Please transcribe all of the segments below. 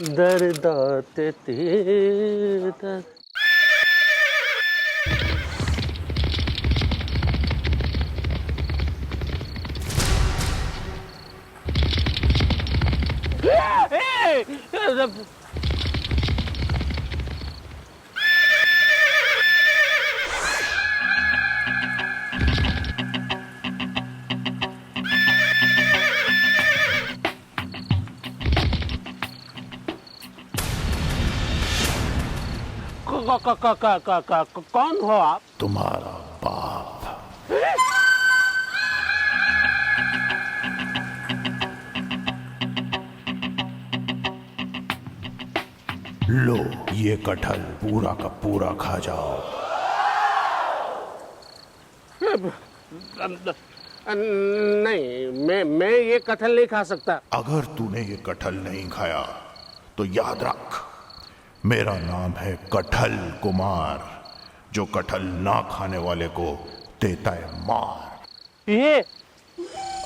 दर्द आते तेरा। कौन हो आप? तुम्हारा बाप। लो, ये कटहल पूरा का पूरा खा जाओ। नहीं, मैं ये कटहल नहीं खा सकता। अगर तूने ये कटहल नहीं खाया तो याद रख, मेरा नाम है कटहल कुमार, जो कटहल ना खाने वाले को देता है मार। ये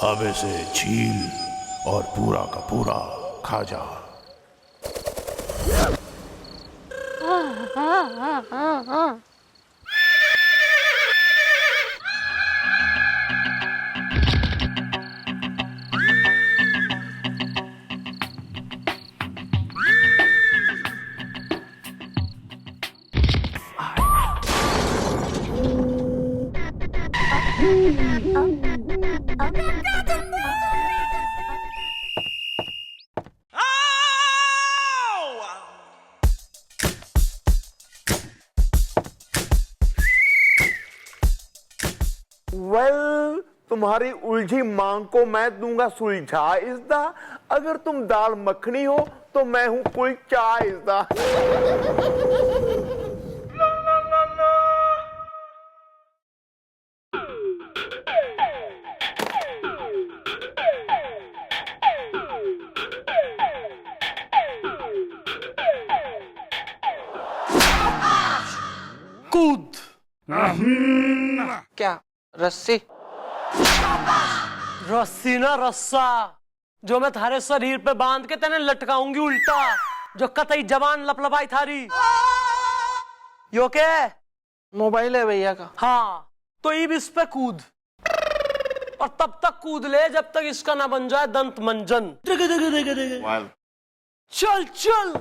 अब इसे छील और पूरा का पूरा खा जा। वेल, तुम्हारी उलझी मांग को मैं दूंगा सुलझा इज़दा। अगर तुम दाल मखनी हो तो मैं हूं कुलचा इज़दा। कूद। क्या रस्सी? रस्सी ना रस्सा, जो मैं थारे शरीर पे बांध के तेने लटकाऊंगी उल्टा, जो कतई जवान लपलपाई थारी। यो के? मोबाइल है भैया का। हाँ, तो इब इस पे कूद, और तब तक कूद ले जब तक इसका ना बन जाए दंत मंजन। चल चल।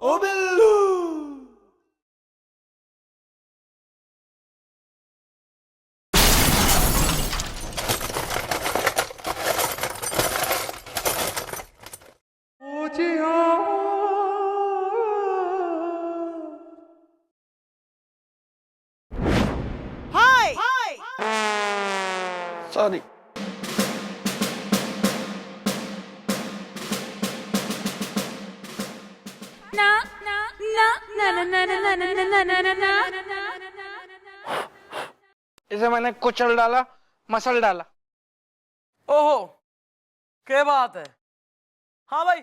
ओ बिल्लू। सॉरी। इसे मैंने कुचल डाला, मसल डाला। ओहो, क्या बात है। हाँ भाई,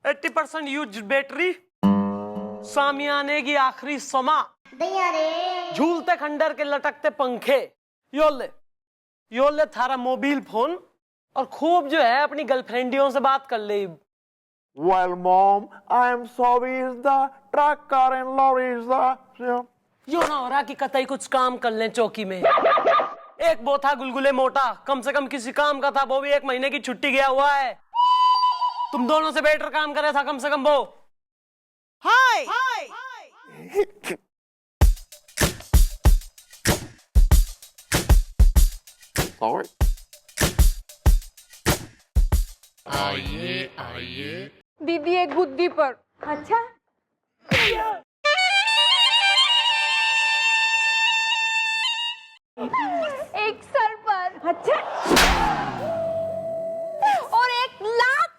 80% यूज बैटरी, सामियाने की आखिरी समा, झूलते खंडर के लटकते पंखे। यो ले थारा मोबाइल फोन, और खूब जो है अपनी गर्लफ्रेंडियों से बात कर ले। Well, Mom, I am sorry इज़दा, ट्रक कार एंड लॉरी इज़दा। यो ना हो रहा कि कतई कुछ काम कर लें चौकी में। एक वो था गुलगुले मोटा, कम से कम किसी काम का था, वो भी 1 महीने की छुट्टी गया हुआ है। तुम दोनों से बेटर काम करे था कम से कम वो। हाय। Sorry. दीदी एक बुद्धि पर। अच्छा, एक सर पर। अच्छा। और एक लाख।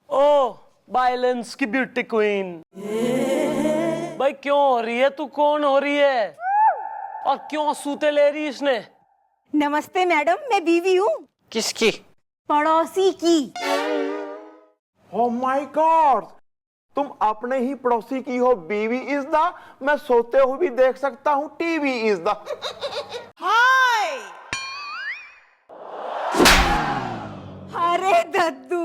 ओ वायलेंस की ब्यूटी क्वीन, भाई क्यों हो रही है? तू कौन हो रही है और क्यों सूते ले रही इसने? नमस्ते मैडम, मैं बीवी हूँ, किसकी? पड़ोसी की। ओ माय गॉड, तुम अपने ही पड़ोसी की हो बीवी इज द। मैं सोते हुए भी देख सकता हूँ टीवी इज द। हाय। अरे दद्दू,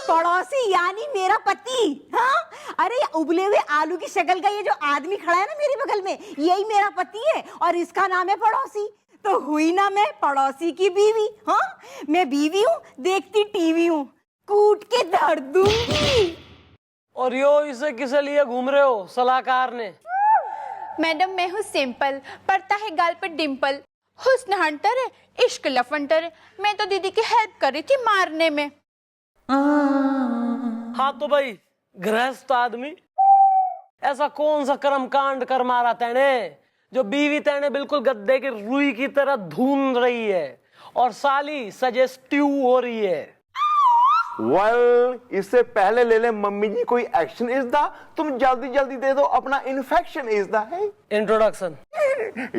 पड़ोसी यानी मेरा पति। हाँ, अरे उबले हुए आलू की शक्ल का ये जो आदमी खड़ा है ना मेरे बगल में, यही मेरा पति है और इसका नाम है पड़ोसी। तो हुई ना मैं पड़ोसी की बीवी। हाँ, मैं बीवी हूँ, देखती टीवी हूँ, कूट के धर दूंगी। और यो इसे किसे लिए घूम रहे हो सलाहकार ने? मैडम मैं हूँ सिंपल, पड़ता है गाल पर डिम्पल, हुस्न हंटर है, इश्क लफंटर है। मैं तो दीदी की हेल्प कर रही थी मारने में। हाँ तो भाई गृहस्थ आदमी, ऐसा कौन सा कर्म कांड कर मारा तेने जो बीवी तेने बिल्कुल गद्दे की रुई की तरह धून रही है और साली सजेस्टिव हो रही है? वेल, इससे पहले ले ले मम्मी जी कोई एक्शन इज द। तुम जल्दी जल्दी दे दो अपना इन्फेक्शन इज द है। इंट्रोडक्शन।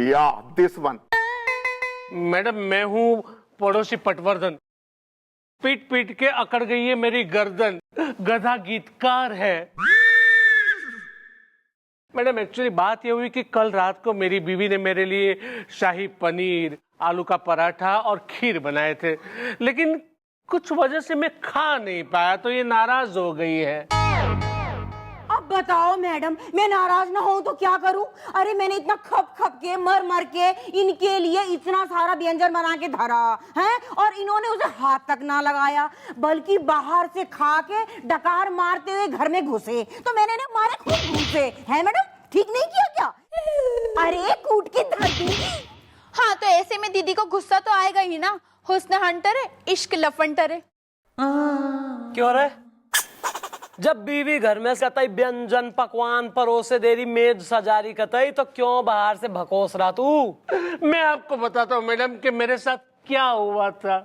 या दिस वन। मैडम मैं हूँ पड़ोसी पटवर्धन, पीट पीट के अकड़ गई है मेरी गर्दन, गधा गीतकार है। मैडम एक्चुअली बात ये हुई कि कल रात को मेरी बीवी ने मेरे लिए शाही पनीर, आलू का पराठा और खीर बनाए थे, लेकिन कुछ वजह से मैं खा नहीं पाया तो ये नाराज हो गई है। अब बताओ मैडम, मैं नाराज ना हूं तो क्या करूं? अरे मैंने इतना खप खप के मर मर के इनके लिए इतना सारा व्यंजन बना के धरा है और इन्होंने उसे हाथ तक ना लगाया, बल्कि बाहर से खा के डकार मारते हुए घर में घुसे। तो मैंने ना मारे खूब घुसे है मैडम, ठीक नहीं किया क्या? अरे कूट के धर दूंगी। हाँ तो ऐसे में दीदी को गुस्सा तो आएगा ही ना, हुस्न हंटर है, इश्क लफंटर है। क्यों रे? जब बीवी घर में कतई व्यंजन पकवान परोसे दे रही, मेज सजा रही कतई, तो क्यों बाहर से भकोस रहा तू? मैं आपको बताता हूँ मैडम कि मेरे साथ क्या हुआ था।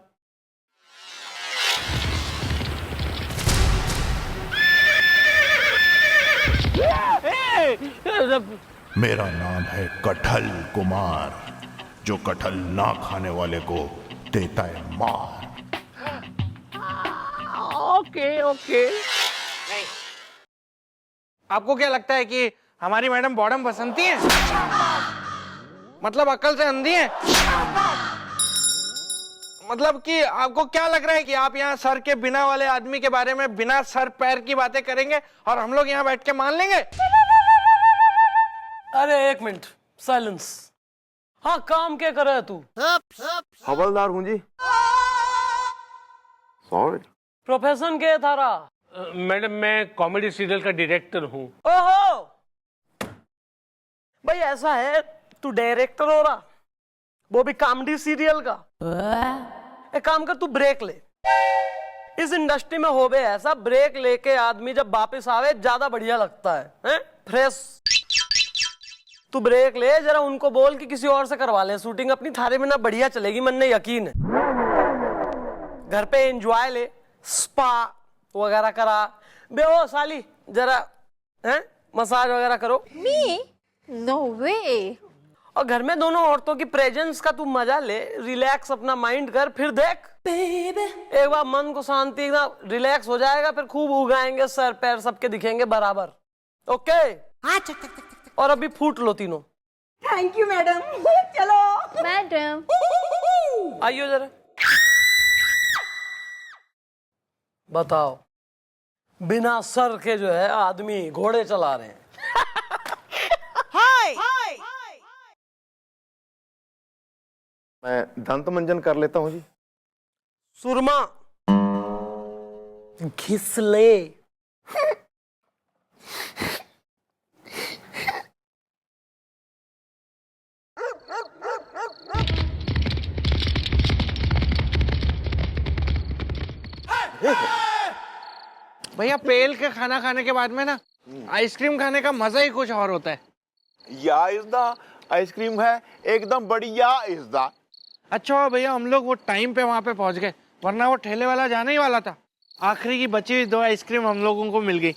मेरा नाम है कटहल कुमार, जो कटहल ना खाने वाले को देता है मार। Okay okay. आपको क्या लगता है कि हमारी मैडम बॉडम बसंती है? मतलब अकल से अंधी है? मतलब कि आपको क्या लग रहा है कि आप यहाँ सर के बिना वाले आदमी के बारे में बिना सर पैर की बातें करेंगे और हम लोग यहाँ बैठ के मान लेंगे? अरे एक मिनट, साइलेंस। हाँ, काम क्या कर रहा है तू? हवलदार हूँ जी। सॉरी। प्रोफेशन क्या है थारा? मैडम मैं कॉमेडी सीरियल का डायरेक्टर हूँ। ओहो भाई, ऐसा है तू डायरेक्टर हो रहा, वो भी कॉमेडी सीरियल का? एक काम कर, तू ब्रेक ले। इस इंडस्ट्री में हो बे ऐसा, ब्रेक लेके आदमी जब वापस आवे ज्यादा बढ़िया लगता है फ्रेश। तू ब्रेक ले जरा, उनको बोल कि किसी और से करवा ले शूटिंग, अपनी थारे में ना बढ़िया चलेगी, मन ने यकीन है। घर पे एंजॉय ले, स्पा वगैरह करा बे। ओ साली जरा मसाज वगैरह करो। मी? नो वे। और घर में दोनों औरतों की प्रेजेंस का तू मजा ले, रिलैक्स अपना माइंड कर, फिर देख एक बार मन को शांति एकदम रिलैक्स हो जाएगा, फिर खूब उगाएंगे, सर पैर सबके दिखेंगे बराबर। ओके? और अभी फूट लो तीनों। Thank you madam. चलो मैडम। आइयो जरा, बताओ बिना सर के जो है आदमी घोड़े चला रहे हैं। हाय। मैं दंत मंजन कर लेता हूँ जी। सुरमा घिस ले। भैया पेल के खाना खाने के बाद में ना आइसक्रीम खाने का मजा ही कुछ और होता है। या इज द आइसक्रीम है एकदम बढ़िया इज द। अच्छा भैया हम लोग वो टाइम पे वहां पे पहुंच गए, वरना वो ठेले वाला जाने ही वाला था। आखिरी की बची हुई 2 आइसक्रीम हम लोगों को मिल गई।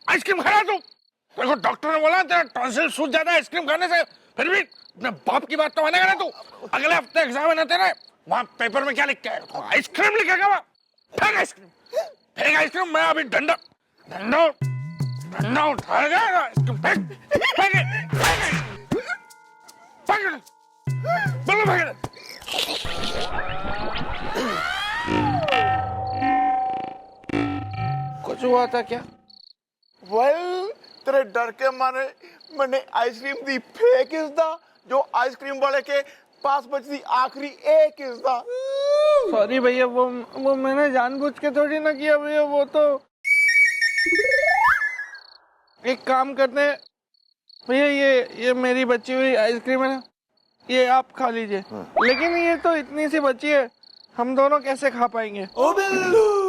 आइसक्रीम खाना तू? देखो डॉक्टर ने बोला तेरा टॉन्सिल सूज जाता है आइसक्रीम खाने से, फिर भी अपने बाप की बात तो मानेगा ना तू? अगले हफ्ते एग्जाम है तेरे, वहां पेपर में क्या लिख के तो आइसक्रीम लिखेगा वहां। फेंक आइसक्रीम। मैं अभी डंडा उठाएगा आइसक्रीम फेंक बोलो फेंक। कुछ हुआ था क्या? वेल तेरे डर के मारे मैंने ice cream the fake is the, जो आइसक्रीम वाले के पास बचती आखिरी एक इज द। सॉरी भैया, वो मैंने जानबूझ के थोड़ी ना किया भैया। वो तो एक काम करते हैं भैया, ये मेरी बची हुई आइसक्रीम है ना, ये आप खा लीजिए। लेकिन ये तो इतनी सी बची है, हम दोनों कैसे खा पाएंगे? ओ बिल्लू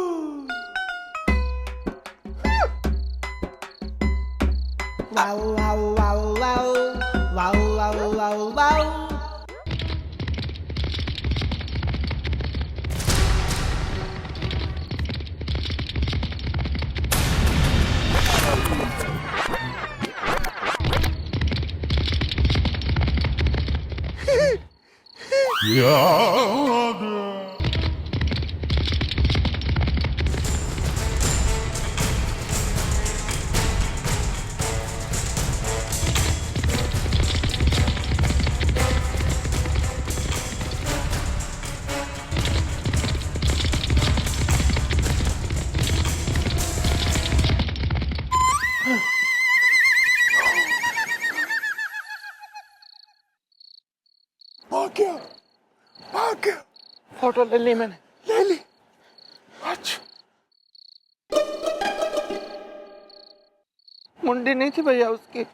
भाग गया। फोटो ले ली मैंने। ले ली। अच्छा मुंडी नहीं थी भैया उसकी?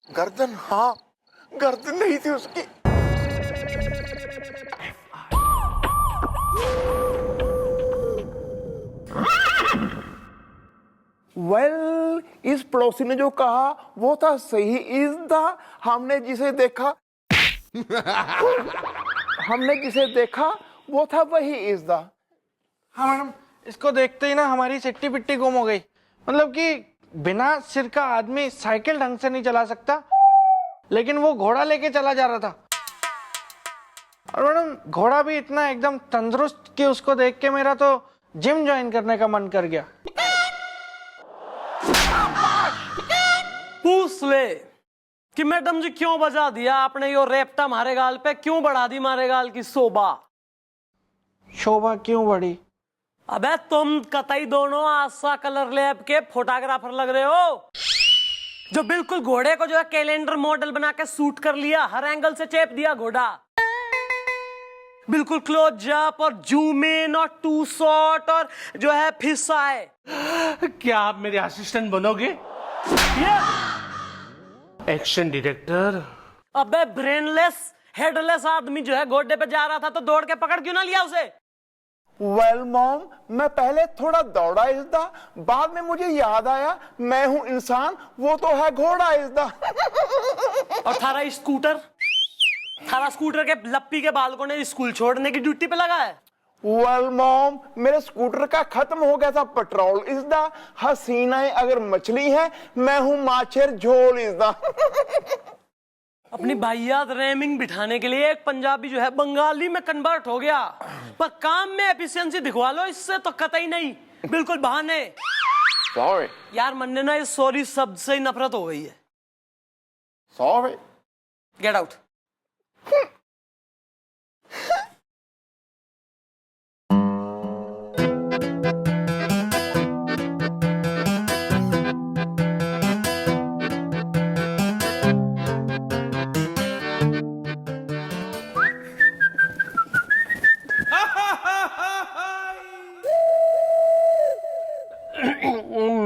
गर्दन, हाँ गर्दन नहीं थी उसकी। वेल इस पड़ोसी ने जो कहा वो था सही इज द। हमने जिसे देखा वो था वही इज द। हाँ मैडम, इसको देखते ही ना हमारी सिट्टी पिट्टी गुम हो गई। मतलब कि बिना सिर का आदमी साइकिल ढंग से नहीं चला सकता, लेकिन वो घोड़ा लेके चला जा रहा था। और मैडम घोड़ा भी इतना एकदम तंदुरुस्त कि उसको देख के मेरा तो जिम ज्वाइन करने का मन कर गया। पूछ ले कि मैडम जी क्यों बजा दिया आपने यो रेपटा मारे गाल पे, क्यों बढ़ा दी मारे गाल की शोभा? शोभा क्यों बढ़ी? अबे तुम कतई दोनों आशा कलर लैब के फोटोग्राफर लग रहे हो, जो बिल्कुल घोड़े को जो है कैलेंडर मॉडल बना के शूट कर लिया, हर एंगल से चेप दिया घोड़ा, बिल्कुल क्लोज अप और जूम इन और टू शॉट और जो है फिश आए। क्या आप मेरे असिस्टेंट बनोगे? Action director. अबे ब्रेनलेस हेडलेस आदमी जो है घोड़े पे जा रहा था तो दौड़ के पकड़ क्यों ना लिया उसे? वेल मॉम, मैं पहले थोड़ा दौड़ा इज द, बाद में मुझे याद आया मैं हूं इंसान, वो तो है घोड़ा इज द। और थारा स्कूटर के लप्पी के बालकों ने स्कूल छोड़ने की ड्यूटी पे लगा है। वेल मॉम, मेरे स्कूटर का खत्म हो गया था पेट्रोल इज द। हसीनाएं अगर मछली है, मैं हूं माछेर झोल इज द। अपनी भाइयात रेमिंग बिठाने के लिए एक पंजाबी जो है बंगाली में कन्वर्ट हो गया, पर काम में एफिशिएंसी दिखवा लो इससे तो कतई नहीं, बिल्कुल बहाने। सॉरी यार मन्ने ना इस सॉरी शब्द से ही नफरत हो गई है। Sorry, get out.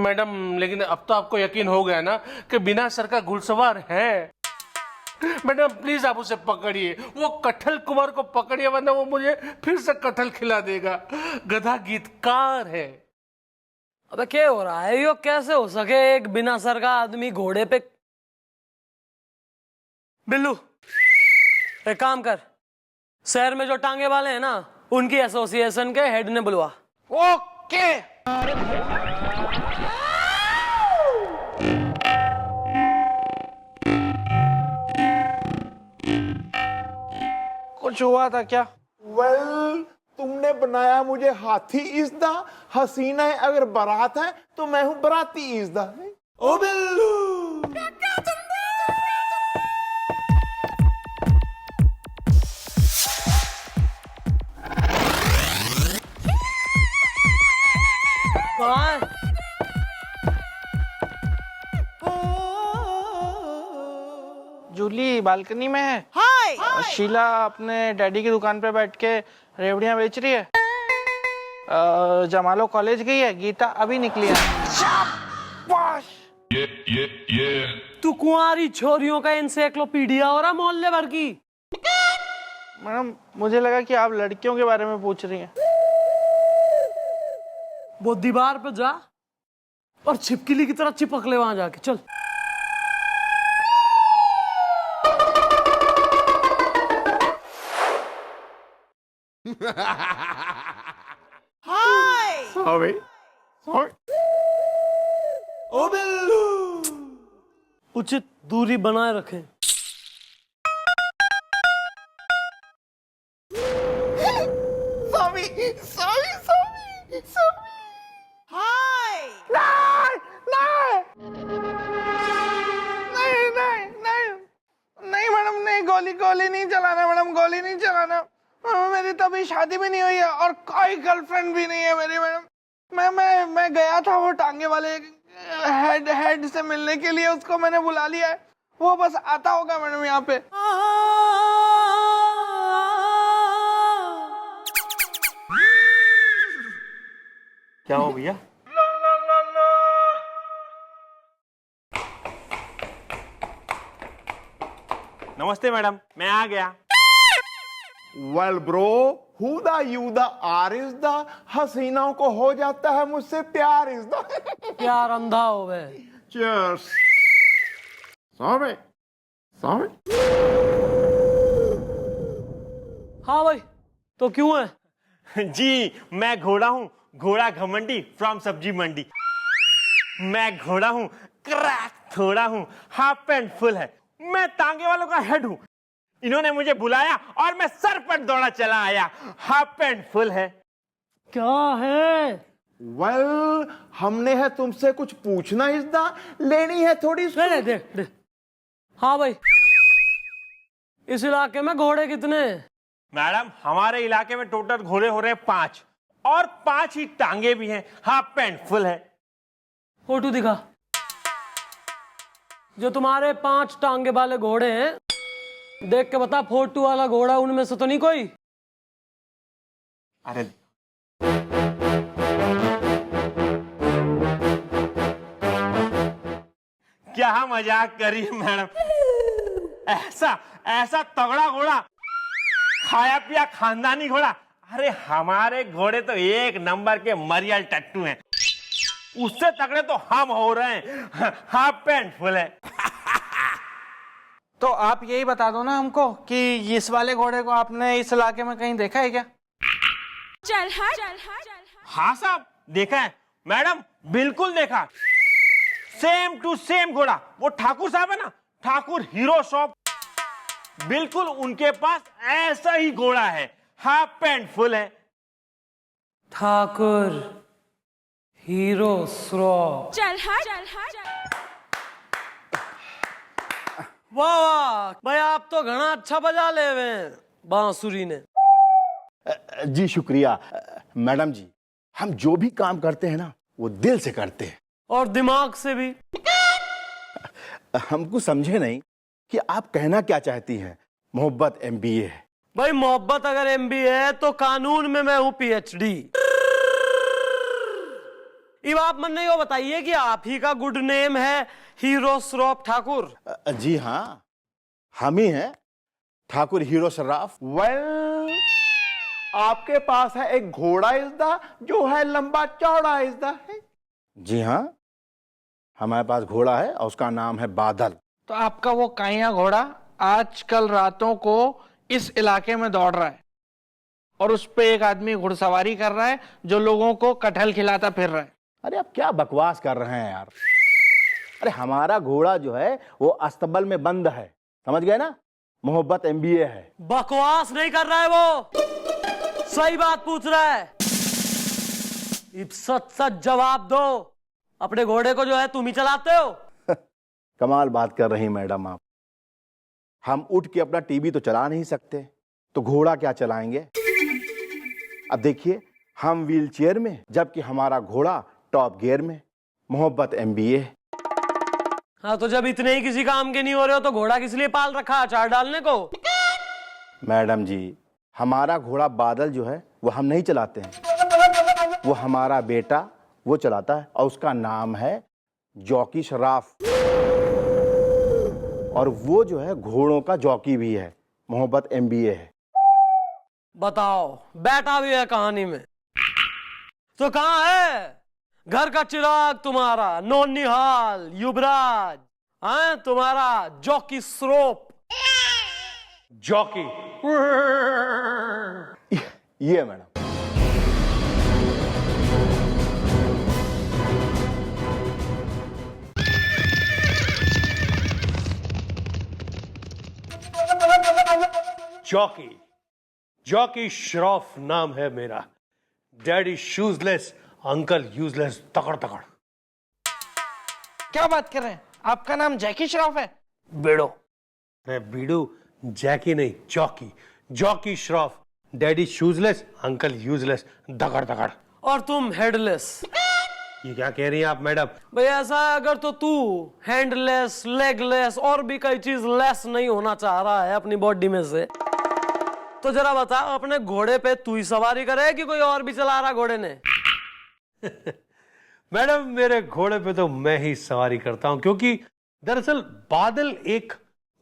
मैडम, लेकिन अब तो आपको यकीन हो गया ना कि बिना सर का घुड़सवार है। मैडम प्लीज आप उसे पकड़िए, वो कटहल कुमार को पकड़िए, वरना वो मुझे फिर से कटहल खिला देगा। गधा गीतकार है। अबे क्या हो रहा है? यो कैसे हो सके एक बिना सर का आदमी घोड़े पे? बिल्लू एक काम कर, शहर में जो टांगे वाले हैं ना, उनकी एसोसिएशन के हेड ने बुलवा। ओके। कुछ हुआ था क्या? वेल, तुमने बनाया मुझे हाथी इस दा, हसीना है अगर बारात है तो मैं हूं बराती इस दा। ओ बिल्लू। कहाँ है? जूली बालकनी में है। हाय। शीला अपने डैडी की दुकान पे बैठ के रेवड़ियां बेच रही है। जमालो कॉलेज गई है। गीता अभी निकली है। शाबाश। तू कुंवारी छोरियों का एनसाइक्लोपीडिया हो रहा मोहल्ले भर की। मैडम मुझे लगा कि आप लड़कियों के बारे में पूछ रही हैं। वो दीवार पे जा और छिपकली की तरह चिपक ले वहां जाके। चल। Sorry sorry. ओ बिल्लू। उचित दूरी बनाए रखें। Sorry sorry sorry sorry. Hi. नहीं मैडम, नहीं, गोली नहीं चलाना मैडम, गोली नहीं चलाना। मेरी तभी शादी भी नहीं हुई है और कोई गर्लफ्रेंड भी नहीं है मेरी मैडम। मैं गया था वो टांगे वाले हेड से मिलने के लिए, उसको मैंने बुला लिया है। वो बस आता होगा मैडम यहाँ पे। क्या हो भैया? नमस्ते मैडम, मैं आ गया। वेल ब्रो, हु दा यू दा आर इज दा, हसीनाओं को हो जाता है मुझसे प्यार इज दा। प्यार अंधा हो गए। Cheers. Sorry. Sorry. हाँ भाई, तो क्यों है? जी मैं घोड़ा हूँ, घोड़ा घमंडी फ्रॉम सब्जी मंडी। मैं घोड़ा हूँ, क्रैक थोड़ा हूँ, हाफ पैंट फुल है। मैं तांगे वालों का हेड हूँ। इन्होंने मुझे बुलाया और मैं सर पर दौड़ा चला आया। हाफ पैंट फुल है। क्या है? वेल, हमने है तुमसे कुछ पूछना इस दा, लेनी है थोड़ी। ले देख। हाँ भाई, इस इलाके में घोड़े कितने हैं? मैडम हमारे इलाके में टोटल घोड़े हो रहे हैं 5 और 5 ही टांगे भी हैं। हाफ पैंट फुल है। फोटो दिखा। जो तुम्हारे 5 टांगे वाले घोड़े हैं, देख के बता फोटो वाला घोड़ा उनमें से तो नहीं कोई? अरे क्या मजाक करी है मैडम। ऐसा तगड़ा घोड़ा, खाया पिया खानदानी घोड़ा। अरे हमारे घोड़े तो एक नंबर के मरियल टट्टू हैं। उससे तगड़े तो हम हो रहे हैं। हाफ पैंट फुल है। तो आप यही बता दो ना हमको कि इस वाले घोड़े को आपने इस इलाके में कहीं देखा है क्या? चल हाँ साहब, देखा है मैडम, बिल्कुल देखा। सेम टू सेम घोड़ा। वो ठाकुर साहब है ना, ठाकुर हीरो शॉप, बिल्कुल उनके पास ऐसा ही घोड़ा है। हाफ पैंट फुल है। ठाकुर हीरो श्रॉफ। चल वाह वाह भाई, आप तो घना अच्छा बजा ले हुए हैं बांसुरी ने। जी शुक्रिया। मैडम जी, हम जो भी काम करते हैं ना, वो दिल से करते हैं और दिमाग से भी। हमको समझे नहीं कि आप कहना क्या चाहती हैं। मोहब्बत MBA है। भाई मोहब्बत अगर MBA है तो कानून में मैं हूं PhD। अब आप मन नहीं हो बताइए कि आप ही का गुड नेम है हीरो श्रॉफ ठाकुर? जी हाँ, हम ही हैं, ठाकुर हीरो सर्राफ। वेल, आपके पास है एक घोड़ा इज़दा जो है लंबा चौड़ा इज़दा है। जी हाँ, हमारे पास घोड़ा है और उसका नाम है बादल। तो आपका वो काइया घोड़ा आजकल रातों को इस इलाके में दौड़ रहा है और उस पे एक आदमी घुड़सवारी कर रहा है जो लोगों को कटहल खिलाता फिर रहा है। अरे आप क्या बकवास कर रहे हैं यार। अरे हमारा घोड़ा जो है वो अस्तबल में बंद है, समझ गए ना, मोहब्बत MBA है। बकवास नहीं कर रहा है वो, सही बात पूछ रहा है। इब सच सच जवाब दो, अपने घोड़े को जो है तुम ही चलाते हो? कमाल बात कर रही मैडम आप। हम उठ के अपना टीवी तो चला नहीं सकते, तो घोड़ा क्या चलाएंगे। अब देखिए, हम व्हील चेयर में जबकि हमारा घोड़ा टॉप गियर में, मोहब्बत MBA। हाँ, तो जब इतने ही किसी काम के नहीं हो रहे हो तो घोड़ा किस लिए पाल रखा, अचार डालने को? मैडम जी, हमारा घोड़ा बादल जो है वो हम नहीं चलाते हैं, वो हमारा बेटा वो चलाता है और उसका नाम है जॉकी शराफ। और वो जो है घोड़ों का जॉकी भी है, मोहब्बत MBA है। बताओ, बेटा भी है कहानी में, तो कहाँ है घर का चिराग तुम्हारा, नौनिहाल युवराज, हाँ तुम्हारा जॉकी श्रॉफ? जॉकी ये मैडम। जॉकी, जॉकी श्रॉफ नाम है मेरा। डैडी शूजलेस, अंकल यूजलेस, तकड़ तकड़। क्या बात कर रहे हैं, आपका नाम जैकी श्रॉफ है? बेड़ो मैं बीड़ू, जैकी नहीं, Jockey, Jockey Shroff. Daddy shoeless, uncle useless, दगड़ दगड़। और तुम हेडलेस। ये क्या कह रही हैं आप मैडम? भाई ऐसा है, अगर तो तू हैंडलेस, लेगलेस और भी कई चीज लेस नहीं होना चाह रहा है अपनी बॉडी में से, तो जरा बता, अपने घोड़े पे तू ही सवारी करे कि कोई और भी चला रहा घोड़े ने? मैडम, मेरे घोड़े पे तो मैं ही सवारी करता हूं, क्योंकि दरअसल बादल एक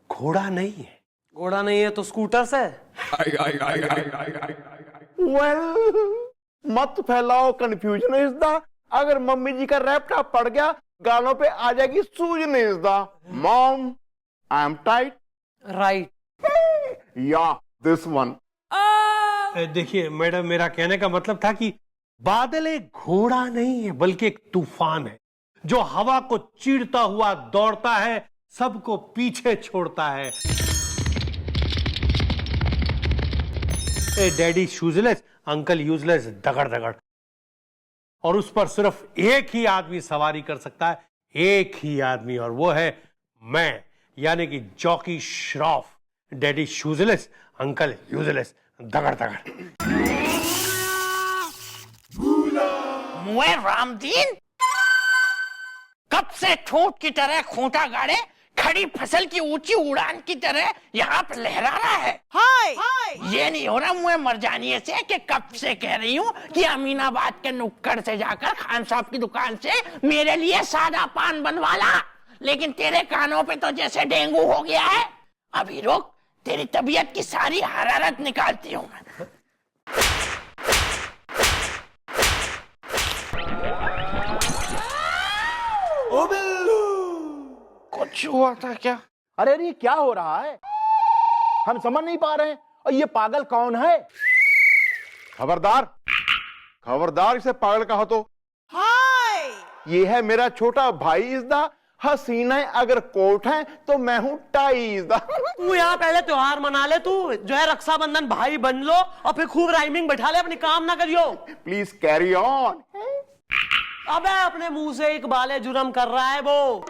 घोड़ा नहीं है। घोड़ा नहीं है तो स्कूटर से? वेल, मत फैलाओ कंफ्यूजन इज़दा। अगर मम्मी जी का रैप्टा पड़ गया गालों पे आ जाएगी सूजन इज़दा। Mom, I am tight. Right. Yeah this one. देखिए मैडम, मेरा कहने का मतलब था कि बादल एक घोड़ा नहीं है बल्कि एक तूफान है जो हवा को चीरता हुआ दौड़ता है, सबको पीछे छोड़ता है। डैडी शूजलेस, अंकल यूजलेस, दगड़ दगड़। और उस पर सिर्फ एक ही आदमी सवारी कर सकता है, एक ही आदमी, और वो है मैं, यानी कि Jockey Shroff. Daddy shoeless, uncle useless, दगड़ दगड़। मुए रामदीन, कब से ठोट की तरह खूंटा गाड़े खड़ी फसल की ऊंची उड़ान की तरह यहाँ पर लहरा रहा है। हाय ये नहीं हो रहा मुए मरजानिए से कि कब से कह रही हूँ कि अमीनाबाद के नुक्कड़ से जाकर खान साहब की दुकान से मेरे लिए सादा पान बनवा ला, लेकिन तेरे कानों पे तो जैसे डेंगू हो गया है। अभी रुक, तेरी तबीयत की सारी हरारत निकालती हूँ मैं। कुछ हुआ था क्या? अरे ये क्या हो रहा है, हम समझ नहीं पा रहे हैं। और ये पागल कौन है? खबरदार, खबरदार इसे पागल कहा तो। हाय, ये है मेरा छोटा भाई इज़दा। हसीना अगर कोट है तो मैं हूँ टाई इज़दा। तू यहाँ पहले त्योहार मना ले, तू जो है रक्षाबंधन भाई बन लो और फिर खूब राइमिंग बैठा ले, अपनी काम ना करियो। Please carry on. अबे अपने मुंह से इकबाले जुर्म कर रहा है वो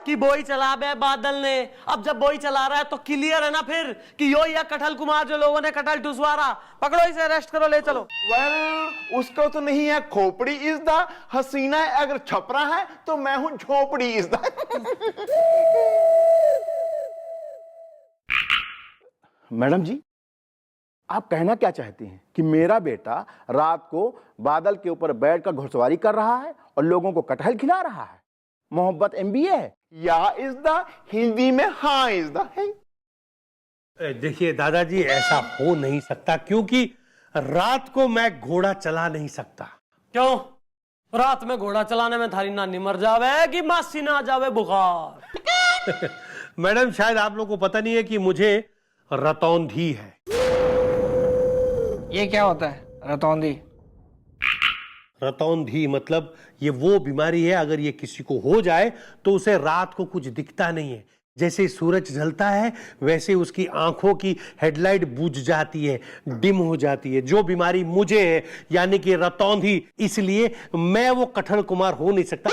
कि बोई चला बे बादल ने। अब जब बोई चला रहा है तो क्लियर है ना फिर कि यो या कटहल कुमार जो लोगों ने कटहल टुसवारा, पकड़ो इसे, अरेस्ट करो, ले चलो। वेल, उसको तो नहीं है खोपड़ी इज़दा। हसीना अगर छपरा है तो मैं हूं झोपड़ी इज़दा। मैडम जी, आप कहना क्या चाहती हैं कि मेरा बेटा रात को बादल के ऊपर बैठकर घुड़सवारी कर रहा है और लोगों को कटहल खिला रहा है? मोहब्बत MBA है या इज़दा, हिंदी में हाँ इज़दा है। देखिए दादाजी, ऐसा हो नहीं सकता क्योंकि रात को मैं घोड़ा चला नहीं सकता। क्यों? रात में घोड़ा चलाने में थारी नानी मर जावे कि मासी ना आ जावे बुखार? मैडम, शायद आप लोगों को पता नहीं है कि मुझे रतौंधी है। ये क्या होता है रतौंधी? रतौंधी मतलब ये वो बीमारी है, अगर ये किसी को हो जाए तो उसे रात को कुछ दिखता नहीं है। जैसे सूरज ढलता है वैसे उसकी आंखों की हेडलाइट बुझ जाती है, डिम हो जाती है। जो बीमारी मुझे है यानी कि रतौंधी, इसलिए मैं वो कठल कुमार हो नहीं सकता।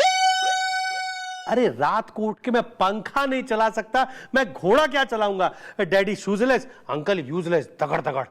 अरे रात को उठ के मैं पंखा नहीं चला सकता, मैं घोड़ा क्या चलाऊंगा? डैडी शूजलेस, अंकल यूजलेस, तगड़ तगड़।